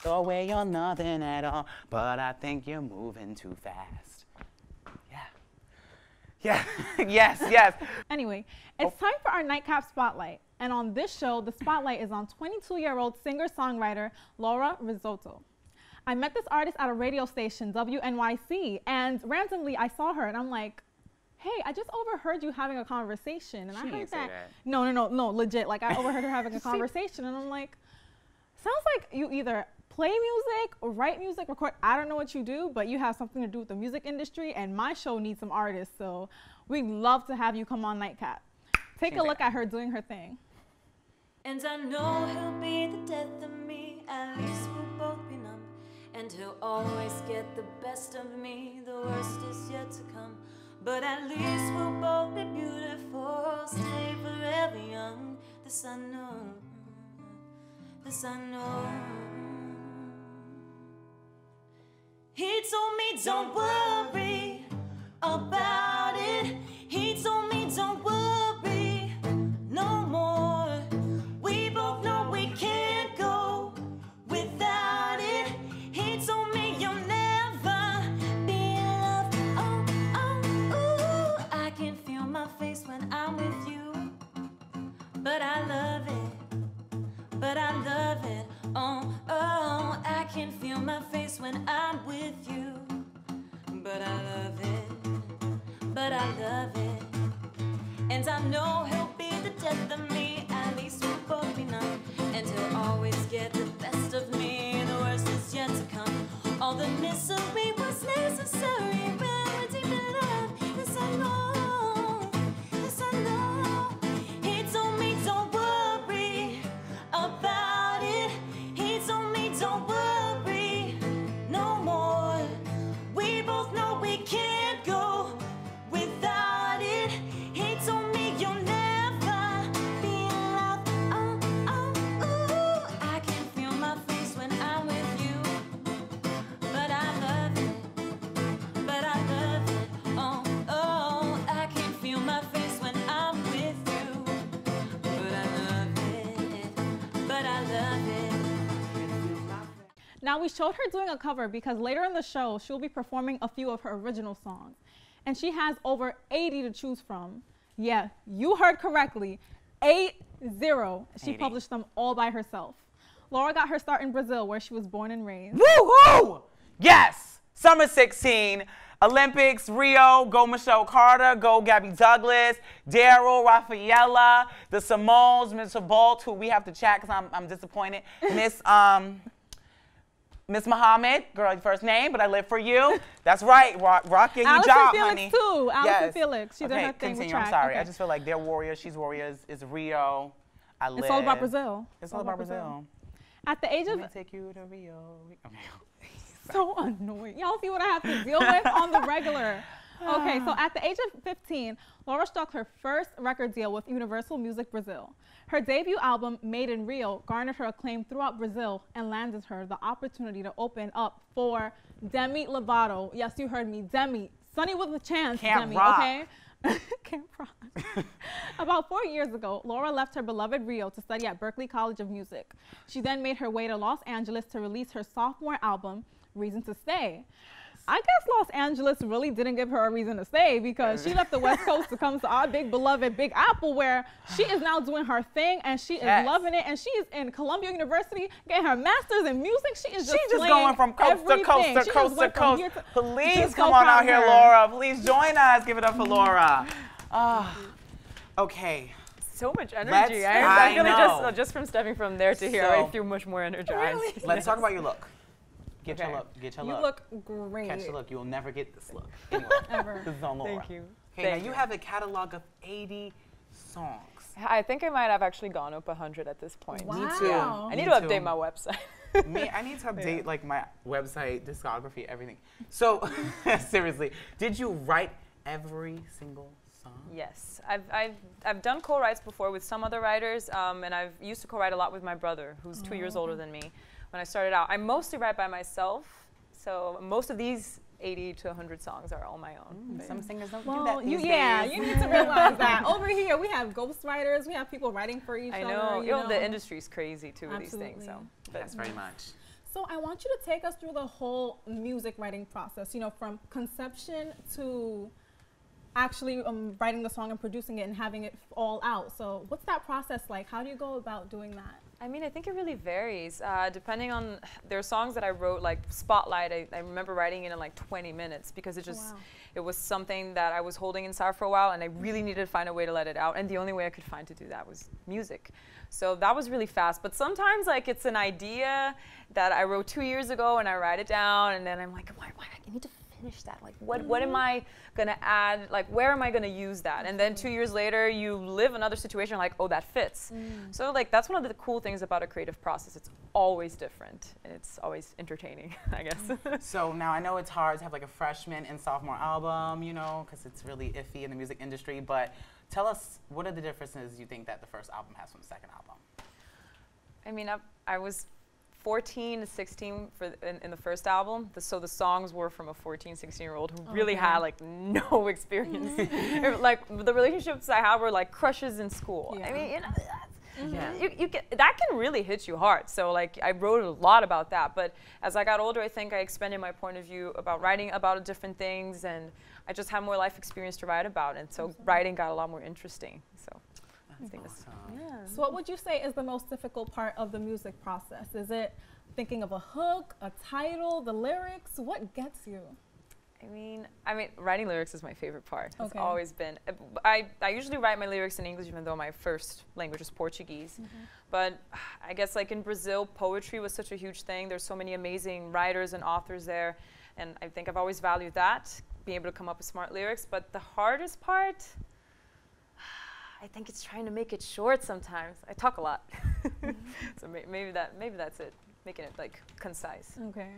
Your way, you're nothing at all, but I think you're moving too fast. Yeah. Yeah. Yes, yes. Anyway, it's time for our Nightcap Spotlight. And on this show, the spotlight is on 22-year-old singer-songwriter Laura Rizzotto. I met this artist at a radio station, WNYC, and randomly I saw her and I'm like, hey, I just overheard you having a conversation. And I heard that. No, legit. Like, I overheard her having a conversation and I'm like, sounds like you either play music or write music, record. I don't know what you do, but you have something to do with the music industry, and my show needs some artists. So we'd love to have you come on Nightcap. Take a look at her doing her thing. And I know he'll be the death of me, at least we'll both be numb. And he'll always get the best of me, the worst is yet to come. But at least we'll both be beautiful, stay forever young. This I know, this I know. He told me don't worry about it. He told me don't worry no more. We both know we can't go without it. He told me you'll never be in love. Oh, oh, ooh. I can feel my face when I'm with you, but I love it, but I love it. Oh, oh, I can feel my face when I'm with you, but I love it, but I love it. And I know he'll be the death of me, at least we'll both be numb. And he'll always get the best of me, the worst is yet to come. All the misery was necessary when we're deep in love. This I know, this I know. He told me don't worry about it. He told me don't worry no more. We both know we can't go without it. He told me you'll never be in love. Oh, oh, ooh. I can feel my face when I'm with you, but I love it, but I love it. Oh, oh, I can feel my face when I'm with you, but I love it, but I love it. Now, we showed her doing a cover because later in the show, she'll be performing a few of her original songs. And she has over 80 to choose from. Yeah, you heard correctly, 80. She published them all by herself. Laura got her start in Brazil, where she was born and raised. Woo-hoo! Yes! Summer 16, Olympics, Rio, go Michelle Carter, go Gabby Douglas, Daryl, Rafaela, the Simones, Mr. Bolt, who we have to chat because I'm disappointed. Miss Muhammad, girl, your first name, but I live for you. That's right, rock your job, honey. Too. Allison Yes. Felix, she did her thing continue. with track. I'm sorry. Okay. I just feel like they're warriors. She's warriors. It's Rio. I live. It's all about Brazil. It's all about Brazil. At the age of... Let me take you to Rio. Okay. So annoying. Y'all see what I have to deal with on the regular. Okay, so at the age of 15, Laura struck her first record deal with Universal Music Brazil. Her debut album, Made in Rio, garnered her acclaim throughout Brazil and landed her the opportunity to open up for Demi Lovato. Yes, you heard me, Demi. Sonny with a chance, Demi, okay? Camp Rock. About 4 years ago, Laura left her beloved Rio to study at Berklee College of Music. She then made her way to Los Angeles to release her sophomore album, Reason to Stay. I guess Los Angeles really didn't give her a reason to stay because she left the West Coast to come to our big beloved Big Apple, where she is now doing her thing and she is loving it. And she is in Columbia University getting her master's in music. She is just going from coast to coast to coast to coast. Please come on out here, Laura. Please join us. Give it up for Laura. Okay. So much energy. I feel like just from stepping from there to here, I feel much more energized. Really? Let's talk about your look. Get your look. You look great. Catch the look. You will never get this look. Anyway, ever. This is on Laura. Thank you. Okay, now you have a catalog of 80 songs. I think I might have actually gone up 100 at this point. Wow. Me too. I need to update my website. I need to update like my website, discography, everything. So, seriously, did you write every single song? Yes, I've done co-writes before with some other writers, and I've used to co-write a lot with my brother, who's 2 years older than me. When I started out, I mostly write by myself, so most of these 80 to 100 songs are all my own. Some singers don't do that these days. Yeah, you need to realize that. Over here, we have ghostwriters, we have people writing for each other. I know, the industry's crazy too with these things. So, Yes, very much. So I want you to take us through the whole music writing process, you know, from conception to actually writing the song and producing it and having it all out. So what's that process like? How do you go about doing that? I mean, I think it really varies, depending on, there are songs that I wrote, like Spotlight, I remember writing it in like 20 minutes because it just, it was something that I was holding inside for a while and I really needed to find a way to let it out, and the only way I could find to do that was music. So that was really fast, but sometimes like it's an idea that I wrote 2 years ago and I write it down and then I'm like, why I need to finish that? Like what am I gonna add? Like where am I gonna use that? And then 2 years later you live another situation like, oh, that fits. So like that's one of the cool things about a creative process. It's always different and it's always entertaining, I guess. So now I know it's hard to have like a freshman and sophomore album, you know, because it's really iffy in the music industry, but tell us, what are the differences you think that the first album has from the second album? I mean, I was 14 to 16 in the first album, so the songs were from a 14, 16-year-old who really had like no experience. Like the relationships I had were like crushes in school. I mean, you know, you get, that can really hit you hard. So like I wrote a lot about that, but as I got older, I think I expanded my point of view about writing about different things, and I just had more life experience to write about, and so writing got a lot more interesting. So I think that's So what would you say is the most difficult part of the music process? Is it thinking of a hook, a title, the lyrics? What gets you? I mean, writing lyrics is my favorite part. It's always been. I usually write my lyrics in English, even though my first language is Portuguese. But I guess like in Brazil, poetry was such a huge thing. There's so many amazing writers and authors there, and I think I've always valued that, being able to come up with smart lyrics. But the hardest part, I think it's trying to make it short sometimes. I talk a lot. So maybe that's it, making it like concise. Okay.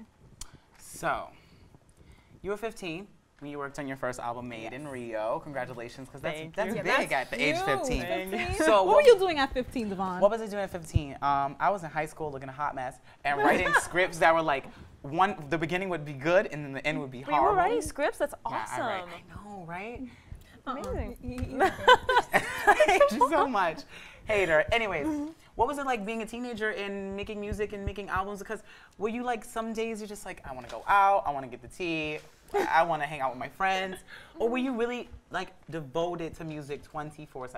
So, you were 15 when you worked on your first album, Made in Rio. Congratulations, because that's big at the age 15. So what were you doing at 15, Devon? What was I doing at 15? I was in high school looking a hot mess and writing scripts that were like, the beginning would be good and then the end would be horrible. You were writing scripts? That's awesome. Yeah, I know, right? Amazing. Thank you so much. Hater. Anyways, what was it like being a teenager and making music and making albums? Because were you like, some days you're just like, I want to go out, I want to get the tea, I want to hang out with my friends? Or were you really like devoted to music 24/7?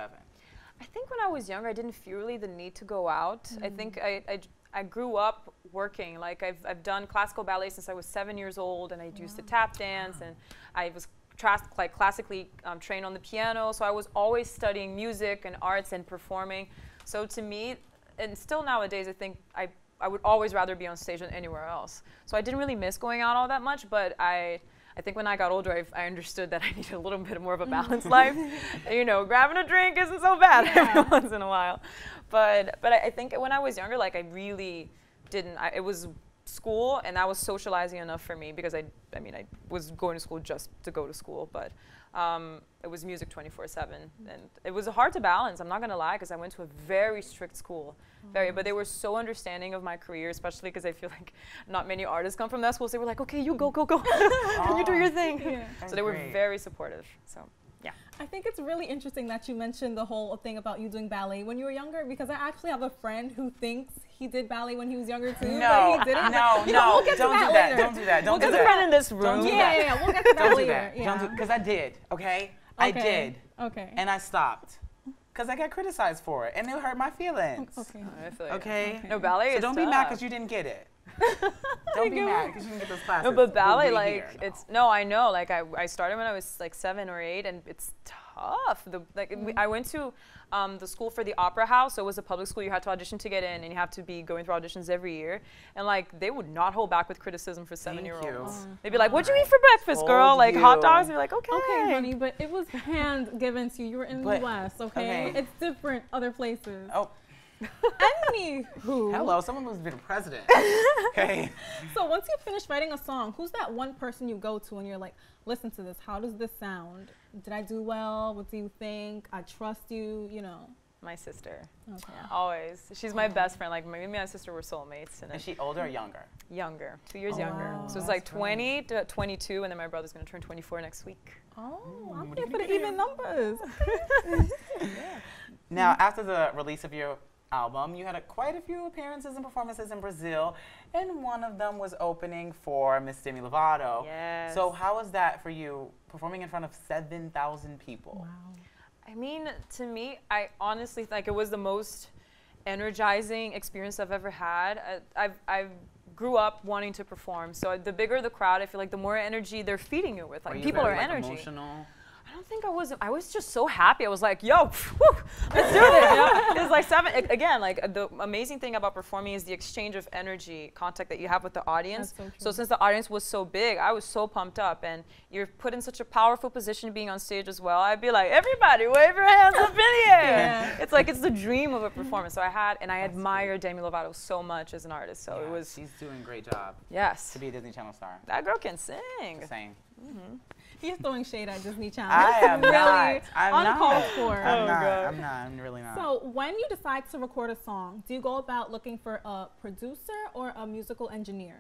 I think when I was younger, I didn't feel really the need to go out. I think I grew up working. Like I've done classical ballet since I was 7 years old, and I used to tap dance, and I was classically trained on the piano, so I was always studying music and arts and performing. So to me, and still nowadays, I think I would always rather be on stage than anywhere else. So I didn't really miss going out all that much, but I think when I got older, I understood that I needed a little bit more of a balanced life. You know, grabbing a drink isn't so bad every once in a while. But I think when I was younger, like I really didn't, it was school, and that was socializing enough for me, because I was going to school just to go to school, but it was music 24/7, and it was hard to balance, I'm not gonna lie, because I went to a very strict school, but they were so understanding of my career, especially because I feel like not many artists come from that school, so they were like, okay, you go, and you do your thing. So they were very supportive, so. Yeah. I think it's really interesting that you mentioned the whole thing about you doing ballet when you were younger, because I actually have a friend who thinks he did ballet when he was younger too, but he didn't. No, we'll get to don't that do that. later. Don't do that. Don't do There's a friend in this room. Don't do that. Yeah, we'll get to that Don't do later. that. Don't do, because I did, okay? I did. Okay. And I stopped. Because I got criticized for it, and it hurt my feelings. Okay. I feel like Okay? No, ballet So is don't be mad because you didn't get it. Don't be mad because you didn't get those classes. No, but ballet, like, here. it's, no, I know. Like, I started when I was like 7 or 8, and it's tough. I went to the school for the opera house, so it was a public school. You had to audition to get in, and you have to be going through auditions every year. And like, they would not hold back with criticism for 7-year-olds. They'd be like, what'd you eat for breakfast, girl? Like, hot dogs? You're like, okay. Okay, honey, but it was hand given to you. You were in the US, okay? It's different other places. Oh. Anywho. Hello, someone who's been a president. Okay. So once you finish writing a song, who's that one person you go to and you're like, listen to this, how does this sound? Did I do well? What do you think? I trust you, you know. My sister. Okay. Yeah, always. She's my best friend. Like, me and my sister were soulmates. And is she older or younger? Younger. 2 years younger. Wow. So it's like 20 to 22, and then my brother's going to turn 24 next week. Oh, I'm here for the even numbers. Now, after the release of your album, you had quite a few appearances and performances in Brazil, and one of them was opening for Miss Demi Lovato. Yes. So how was that for you, performing in front of 7,000 people? Wow. I mean, to me, I honestly think it was the most energizing experience I've ever had. I grew up wanting to perform, so the bigger the crowd, I feel like the more energy they're feeding you with. Like, people are energy. Emotional? I don't think I was. I was just so happy. I was like, "Yo, whew, let's do this!" You know? It's like again. Like the amazing thing about performing is the exchange of energy, contact that you have with the audience. So since the audience was so big, I was so pumped up, and you're put in such a powerful position being on stage as well. I'd be like, "Everybody, wave your hands up in the air!" Yeah. It's like it's the dream of a performance. So I admire Demi Lovato so much as an artist. So Yeah, it was. she's doing a great job Yes. to be a Disney Channel star. That girl can sing. Same. He's throwing shade at Disney Channel. I am really not. I'm uncalled not. for. I'm not. God. I'm not. I'm really not. So when you decide to record a song, do you go about looking for a producer or a musical engineer?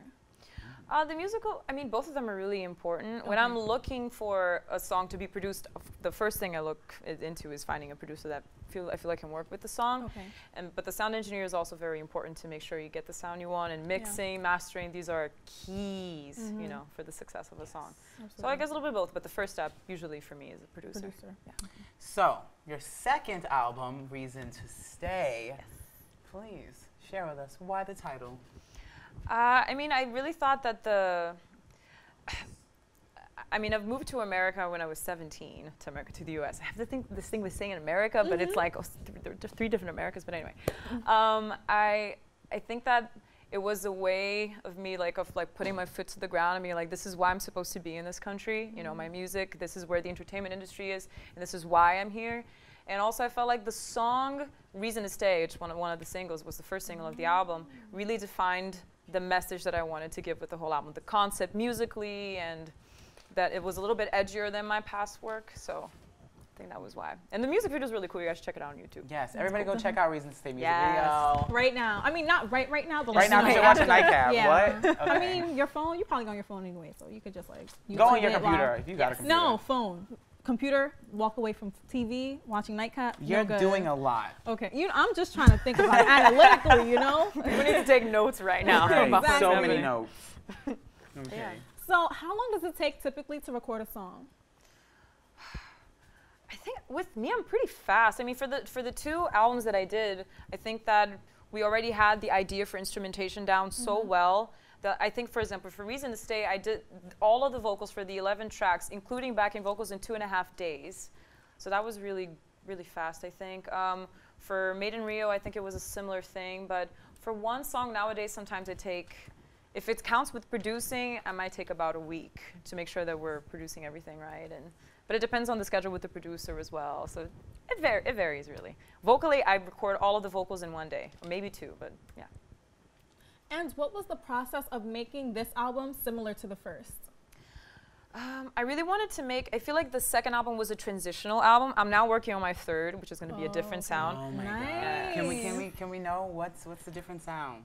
The musical, I mean, both of them are really important. When I'm looking for a song to be produced, the first thing I look into is finding a producer that I feel like can work with the song. Okay. But the sound engineer is also very important to make sure you get the sound you want, and mixing, mastering, these are keys, you know, for the success of a song. Absolutely. So I guess a little bit of both, but the first step usually for me is a producer. Yeah. So, your second album, Reason to Stay, please share with us why the title. I mean, I really thought that I mean, I've moved to America when I was 17, to the US. I have to think this thing was saying in America, but it's like, there are 3 different Americas, but anyway. I think that it was a way of me, like putting my foot to the ground and being like, this is why I'm supposed to be in this country. You know, my music, this is where the entertainment industry is, and this is why I'm here. And also I felt like the song Reason to Stay, which one of the singles was the first single of the album, really defined the message that I wanted to give with the whole album, the concept musically, and that it was a little bit edgier than my past work. So I think that was why. And the music video is really cool. You guys check it out on YouTube. Yes, everybody go check out Reason to Stay music Yes. video. Right now. I mean, not right now, but Right now, because you're watching Nightcap. Yeah. What? Okay. I mean, your phone, you're probably on your phone anyway, so you could just like Go on YouTube your it computer while- if you got a computer. No, phone. Computer, walk away from TV, watching Nightcap. You're good. doing a lot. Okay, I'm just trying to think about it analytically, you know? We need to take notes right now. Okay, about Exactly. so what's many happening. notes. Okay. Yeah. So how long does it take typically to record a song? I think with me, I'm pretty fast. I mean, for the 2 albums that I did, I think that we already had the idea for instrumentation down so well that I think, for example, for Reason to Stay, I did all of the vocals for the 11 tracks, including backing vocals, in 2.5 days. So that was really, really fast, I think. For Made in Rio, I think it was a similar thing. But for one song nowadays, sometimes it take, if it counts with producing, I might take about a week to make sure that we're producing everything right. But it depends on the schedule with the producer as well. So it varies, really. Vocally, I record all of the vocals in one day, or maybe 2, but yeah. And what was the process of making this album similar to the first? I really wanted to I feel like the second album was a transitional album. I'm now working on my third, which is going to be a different sound. Oh my Nice. God. Can we know what's the different sound?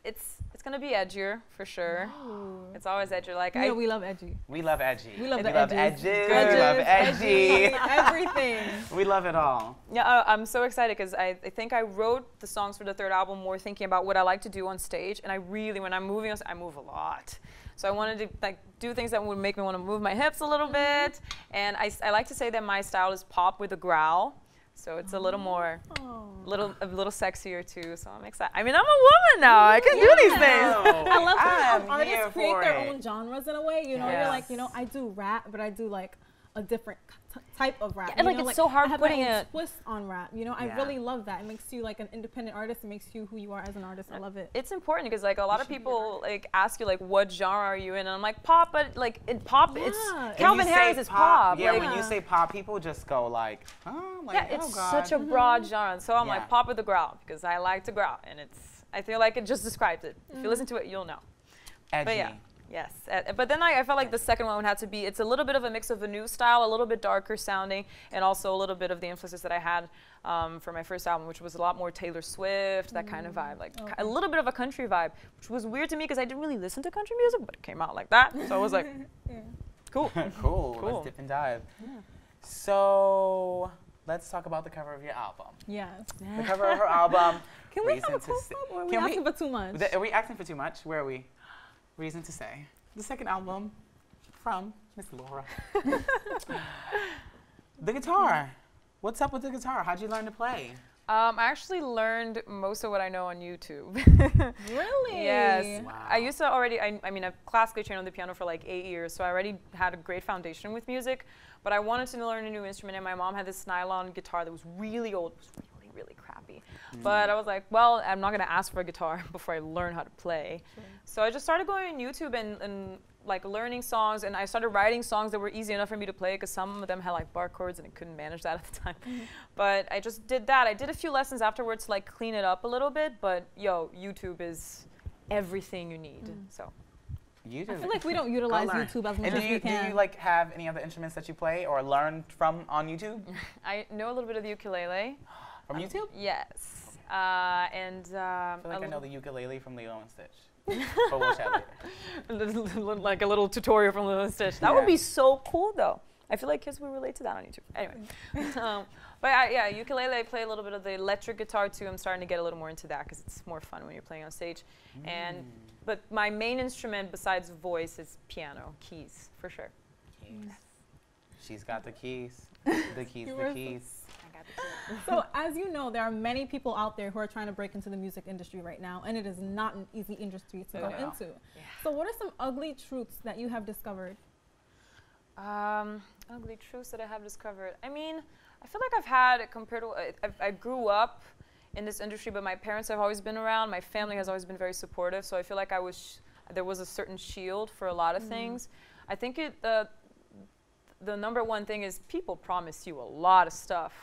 It's going to be edgier, for sure. Ooh. It's always edgier. Like, Yeah, we love edgy. We love edgy. We love we the love edges. edges. We love edgy. Everything. We love it all. Yeah, I'm so excited because I think I wrote the songs for the third album more thinking about what I like to do on stage. And I really, when I'm moving on stage, I move a lot. So I wanted to like do things that would make me want to move my hips a little bit. And I like to say that my style is pop with a growl. So it's a little more, a little sexier too. So I'm excited. I mean, I'm a woman now. I can do these things. I love I'm how artists here create for their it. own genres in a way. You know, Yes. you're like, you know, I do rap, but I do like a different type of rap. Yeah, and, you like, know, it's so hard I have putting my own it- twist on rap. You know, I Yeah. really love that. It makes you like an independent artist. It makes you who you are as an artist. I love it. It's important because like a lot of people like ask you like what genre are you in, and I'm like pop, but like in pop, Yeah. it's When Calvin When you say Harris is pop. Yeah, like, when you say pop, people just go like, oh, like, yeah, oh it's God. such a broad genre. So I'm Yeah. like pop with the growl because I like to growl, and I feel like it just describes it. If you listen to it, you'll know. Edgy. But yeah. Yes, but then I felt like the second one had to be, it's a little bit of a mix of a new style, a little bit darker sounding, and also a little bit of the influences that I had for my first album, which was a lot more Taylor Swift, that kind of vibe, like a little bit of a country vibe, which was weird to me because I didn't really listen to country music, but it came out like that, so I was like, cool. Cool. Cool. Let's dip and dive. So let's talk about the cover of your album. Yes. The cover of her album. Can we Reason have a to close Say- up, or are we Can we- asking for too much? Are we asking for too much? Where are we? Reason to Say. The second album from Miss Laura. The guitar. What's up with the guitar? How'd you learn to play? I actually learned most of what I know on YouTube. Really? Yes. Wow. I used to already, I mean, I've classically trained on the piano for like 8 years, so I already had a great foundation with music, but I wanted to learn a new instrument, and my mom had this nylon guitar that was really old. It was really, really crappy. But I was like, well, I'm not gonna ask for a guitar before I learn how to play. Sure. So I just started going on YouTube and like learning songs, and I started writing songs that were easy enough for me to play, because some of them had like bar chords and I couldn't manage that at the time. But I just did that. I did a few lessons afterwards to like clean it up a little bit, but yo, YouTube is everything you need. So You I feel like we don't utilize learn. YouTube as much And as we do can. you like have any other instruments that you play or learned from on YouTube? I know a little bit of the ukulele. From YouTube? Yes. And I feel like I know a the ukulele from Lilo and Stitch. But we'll chat later. like a little tutorial from Lilo and Stitch. That would be so cool, though. I feel like kids will relate to that on YouTube. Anyway, but yeah, ukulele. I play a little bit of the electric guitar too. I'm starting to get a little more into that because it's more fun when you're playing on stage. But my main instrument besides voice is piano, keys for sure. Keys. She's got the keys. The keys, You the were keys. I got the keys. So as you know, there are many people out there who are trying to break into the music industry right now, and it is not an easy industry to go No. into. So what are some ugly truths that you have discovered? Ugly truths that I have discovered. I mean, I feel like I've had compared to I grew up in this industry, but my parents have always been around. My family has always been very supportive, so I feel like there was a certain shield for a lot of things. I think the number one thing is people promise you a lot of stuff.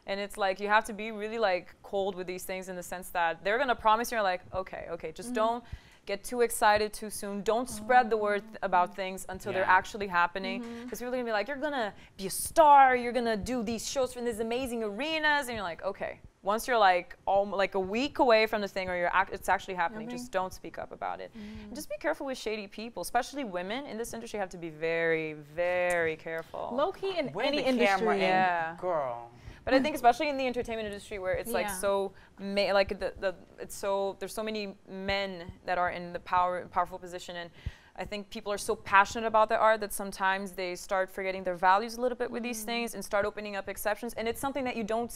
And it's like you have to be really like cold with these things in the sense that they're gonna promise you, you're like, okay, just don't get too excited too soon. Don't spread the word about things until they're actually happening. Because people are gonna be like, you're gonna be a star, you're gonna do these shows from these amazing arenas, and you're like, okay. Once you're like like a week away from the thing, or it's actually happening, just don't speak up about it. And just be careful with shady people, especially women in this industry. Have to be very, very careful. Low key in Where any the camera industry. in, girl. But I think especially in the entertainment industry where it's like Yeah. so, it's so, there's so many men that are in the powerful position, and I think people are so passionate about their art that sometimes they start forgetting their values a little bit with these things and start opening up exceptions. And it's something that you don't,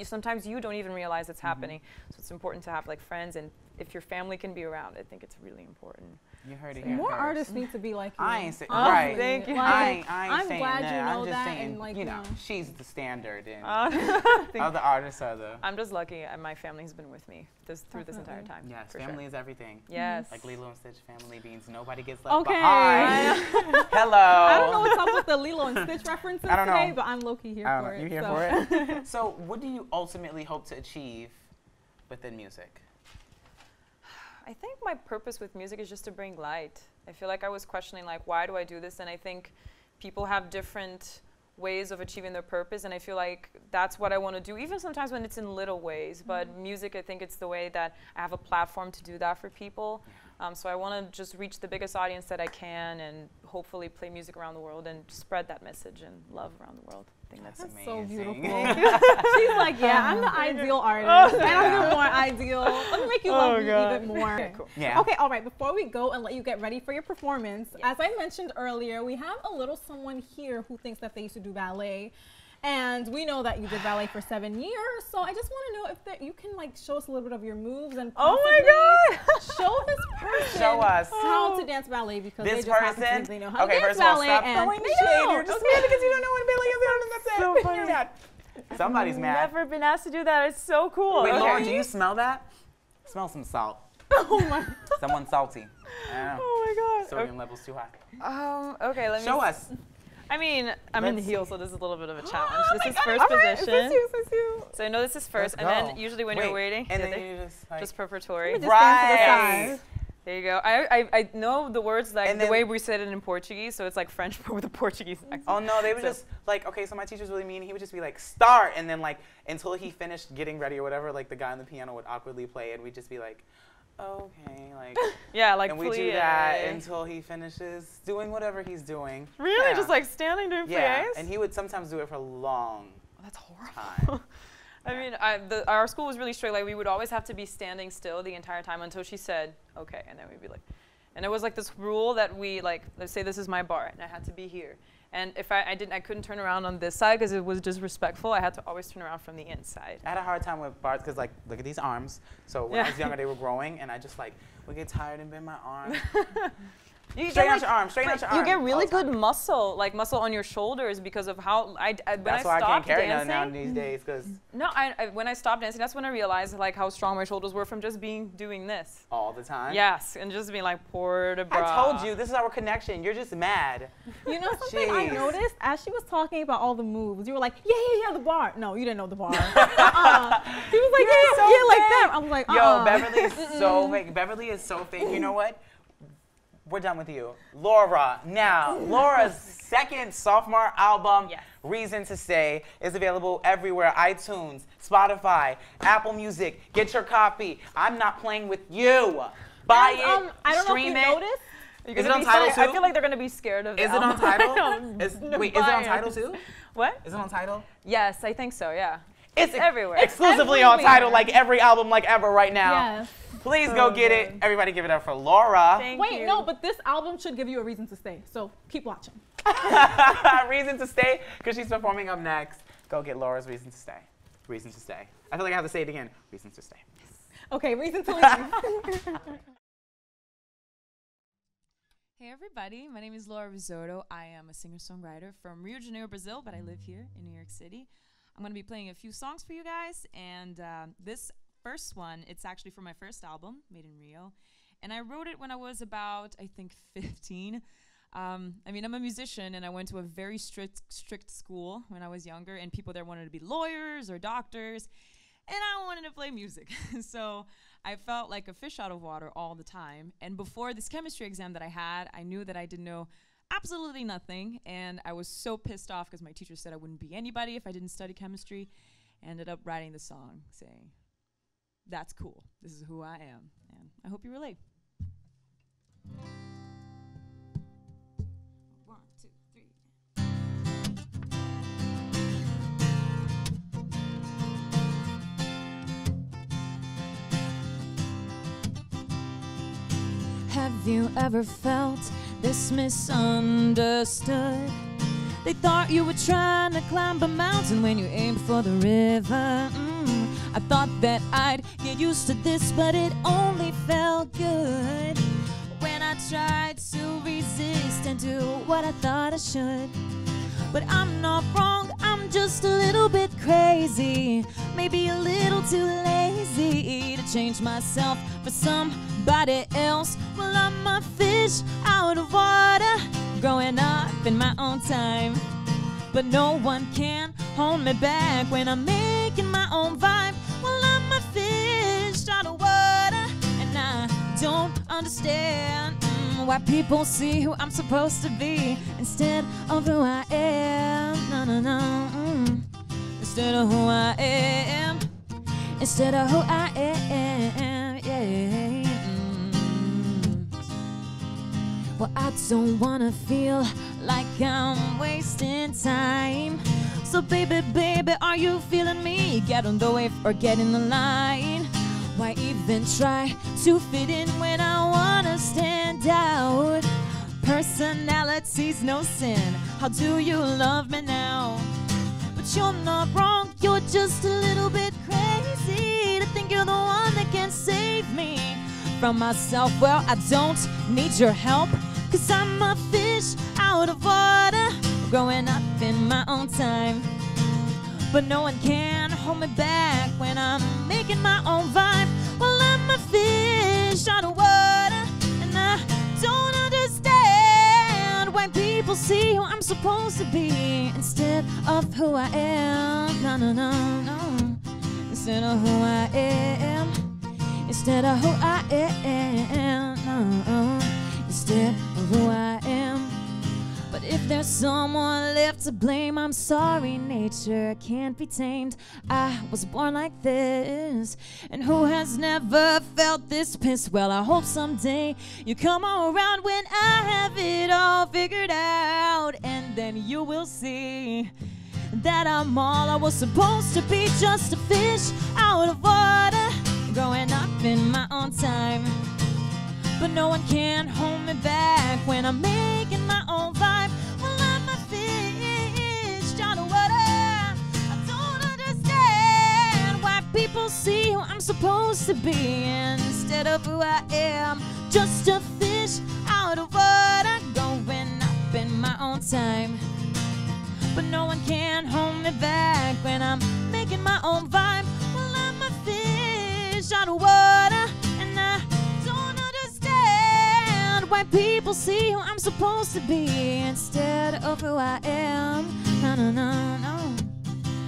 sometimes you don't even realize it's happening. So it's important to have like friends, and if your family can be around, I think it's really important. You heard it here More first. artists need to be like you. I ain't saying Honestly. right. Thank you. Like, I ain't I'm saying glad that. you know I'm just that, saying, and like you know, she's the standard, and Thank other artists are the. I'm just lucky my family's been with me through this entire time. Yes, for family sure. is everything. Yes. Like Lilo and Stitch, family means nobody gets left Okay. behind. Hello. I don't know what's up with the Lilo and Stitch references I don't today, know. but I'm low-key here I don't for know. it. You here so. for it? So, what do you ultimately hope to achieve within music? I think my purpose with music is just to bring light. I feel like I was questioning, like, why do I do this? And I think people have different ways of achieving their purpose, and I feel like that's what I want to do, even sometimes when it's in little ways. But music, I think it's the way that I have a platform to do that for people. So I want to just reach the biggest audience that I can, and hopefully play music around the world and spread that message and love around the world. I think that's That's so amazing. beautiful. She's like, yeah, I'm the ideal artist. And I'm even more ideal. Let me make you love me even more. Okay, cool. Yeah. Okay, all right. Before we go and let you get ready for your performance, as I mentioned earlier, we have a little someone here who thinks that they used to do ballet. And we know that you did ballet for 7 years. So I just want to know if you can like show us a little bit of your moves and Oh my possibly show this person Show us. how to dance ballet, because This they just happen to person? think they know how Okay, to dance first of all, ballet. stop and throwing they shade. don't. You're just Okay. mad because you don't know what ballet is, and that's it. So funny. You're mad. Somebody's mad. Never been asked to do that. It's so cool. Wait, Okay. Laura, do you smell that? Smell some salt. Oh my. Someone's salty. I don't know. Oh my god. Sodium level's too high. Okay, let me Show us. I mean, I'm in the Let's heel, so this is a little bit of a challenge. Oh This my is God, first all right, position. Is this you? So I know this is first, Let's and then go. usually when Wait, you're waiting, and yeah, then you just like. just preparatory. Just stand to the Right. side. There you go. I know the words like And the then- way we said it in Portuguese, so it's like French but with a Portuguese accent. Oh no, they would So- just like, okay, so my teacher's really mean. He would just be like, start, and then like until he finished getting ready or whatever, like the guy on the piano would awkwardly play, and we'd just be like, okay, like, Yeah, like and we do plie. that until he finishes doing whatever he's doing. Really, Yeah. just like standing doing Yeah, plies. and he would sometimes do it for long That's horrible. I mean, our school was really strict. Like, we would always have to be standing still the entire time until she said, okay, and then we'd be like, and it was like this rule that we, like, let's say this is my bar, and I had to be here. And if I couldn't turn around on this side because it was disrespectful. I had to always turn around from the inside. I had a hard time with bars because, like, look at these arms. So when I was younger, they were growing, and I just, like, would get tired and bend my arm. Straighten out your arm, straighten out your arm. You get really good muscle, like muscle on your shoulders because of how That's why I can't carry nothing now these days, because no, when I stopped dancing, that's when I realized like how strong my shoulders were from just doing this all the time. Yes, and just being like pour de bras. I told you, this is our connection. You're just mad. You know something I noticed as she was talking about all the moves? You were like, yeah, the bar. No, you didn't know the bar. She was like, yeah, like that. I was like, Yo, Beverly is so fake. Beverly is so fake. You know what? We're done with you. Laura, now, Laura's second sophomore album, Reason to Stay, is available everywhere. iTunes, Spotify, Apple Music. Get your copy. I'm not playing with you. Buy it, I don't stream know if you noticed. Is it on Tidal too? I feel like they're going to be scared of it. Is it on Tidal? Wait, is it on Tidal too? What? Is it on Tidal? Yes, I think so, yeah. It's everywhere. Exclusively on Tidal, like every album like ever right now. Yes. Please go get it. Everybody give it up for Laura. Wait, no, but this album should give you a reason to stay. So keep watching. Reason to Stay, because she's performing up next. Go get Laura's Reason to Stay. Reason to Stay. I feel like I have to say it again. Reason to Stay. Okay, Reason to Leave. Hey everybody, my name is Laura Rizzotto. I am a singer-songwriter from Rio De Janiro, Brazil, but I live here in New York City. I'm going to be playing a few songs for you guys, and this first one, it's actually from my first album, Made in Rio, and I wrote it when I was about, I think, 15. I mean, I'm a musician, and I went to a very strict school when I was younger, and people there wanted to be lawyers or doctors, and I wanted to play music. So I felt like a fish out of water all the time, and before this chemistry exam that I had, I knew that I didn't know absolutely nothing, and I was so pissed off because my teacher said I wouldn't be anybody if I didn't study chemistry. I ended up writing the song saying, that's cool, this is who I am, and I hope you relate. 1, 2, 3. Have you ever felt this misunderstood? They thought you were trying to climb a mountain when you aimed for the river. I thought that I'd get used to this, but it only felt good when I tried to resist and do what I thought I should. But I'm not wrong, I'm just a little bit crazy, maybe a little too lazy to change myself for somebody else. Well, I'm a fish out of water, growing up in my own time, but no one can hold me back when I'm making my own vibe. Well, I'm a fish out of water, and I don't understand why people see who I'm supposed to be instead of who I am. No. Instead of who I am. Instead of who I am. Yeah. Well, I don't wanna feel like I'm wasting time. So baby, are you feeling me? Get on the wave or get in the line. Why even try to fit in when I wanna stand out? Personality's no sin. How do you love me now? But you're not wrong, you're just a little bit crazy to think you're the one that can save me from myself. Well, I don't need your help, 'cause I'm a fish out of water, growing up in my own time. But no one can hold me back when I'm making my own vibe. Well, I'm a fish out of water, and I don't understand why people see who I'm supposed to be instead of who I am. No. Instead of who I am. Instead of who I am. No. Instead of who I am. But if there's someone left to blame, I'm sorry, nature can't be tamed. I was born like this, and who has never felt this piss? Well, I hope someday you come around when I have it all figured out, and then you will see that I'm all I was supposed to be, just a fish out of water, growing up in my own time. But no one can hold me back when I'm making my own vibe. Well, I'm a fish out of water. I don't understand why people see who I'm supposed to be instead of who I am. Just a fish out of water, going up in my own time. But no one can hold me back when I'm making my own vibe. Well, I'm a fish out of water, and I don't understand why people see who I'm supposed to be instead of who I am. No, no, no, no.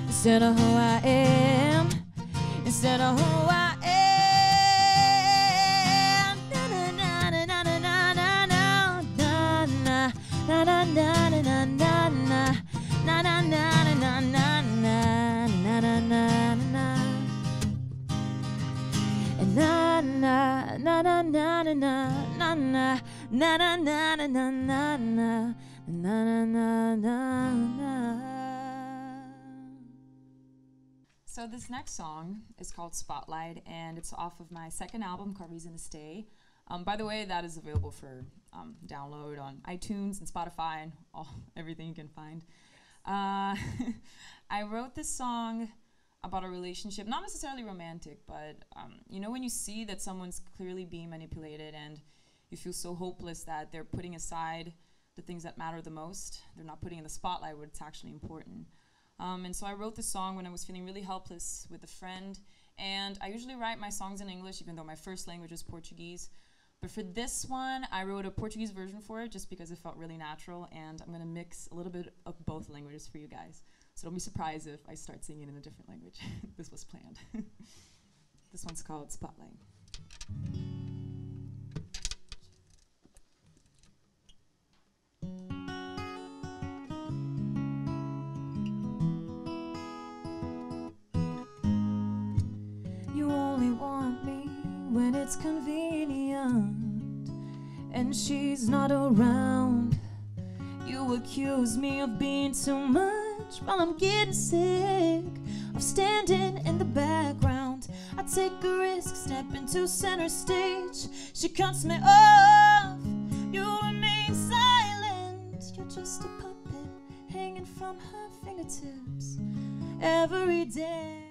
Instead of who I am. Instead of who I am. Na na na na na na na na na na na na na na na na. Na na na na na na na na na na na. And na na na na na na na na na na na na na na na na na na. So this next song is called Spotlight, and it's off of my second album called Reason to Stay. By the way, that is available for download on iTunes and Spotify and everything you can find. I wrote this song about a relationship, not necessarily romantic, but you know when you see that someone's clearly being manipulated and you feel so hopeless that they're putting aside the things that matter the most. They're not putting in the spotlight what's actually important. And so I wrote this song when I was feeling really helpless with a friend. And I usually write my songs in English, even though my first language is Portuguese. But for this one, I wrote a Portuguese version for it just because it felt really natural. And I'm going to mix a little bit of both languages for you guys. So don't be surprised if I start singing in a different language. This was planned. This one's called Spotlight. You only want me when it's convenient and she's not around. You accuse me of being too much while I'm getting sick of standing in the background. I take a risk, step into center stage. She cuts me off, you remain silent. You're just a puppet hanging from her fingertips every day.